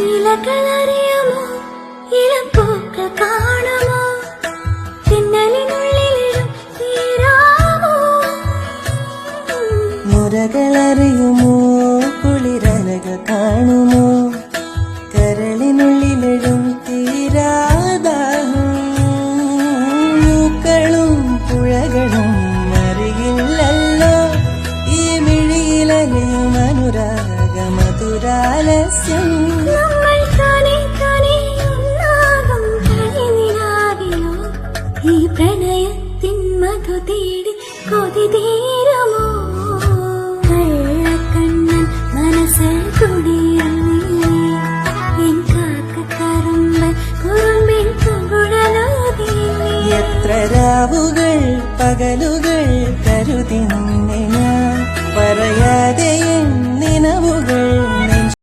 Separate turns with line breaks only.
ഇലകളറിയുമോ ഇളം പൂക്കൾ കാണുമോ തിന്നലിനുള്ളിലിടും തീരാമോ
മുരകളറിയുമോ കുളിരലക കാണുമോ കരളിനുള്ളിലിടും തീരാദാഹം പൂക്കളും പുഴകളും അറിയില്ലല്ലോ ഈ മിഴിയിലലിയും അനുരാഗ മധുരാലസ്യം
നമ്മൾ താനേ താനേ ഒന്നാകും കളിനിലാവിലോ ഈ പ്രണയത്തിൻ മധു തേടി കൊതി തീരുമോ കള്ളക്കണ്ണൻ മനസ്സിൽ കുടിയണേ എൻ കാക്കക്കറുമ്പൻ കുറുമ്പിൻ കുഴലൂതി
എത്ര രാവുകൾ പകലുകൾ കരുതി നിന്നെ ഞാൻ പറയാൻ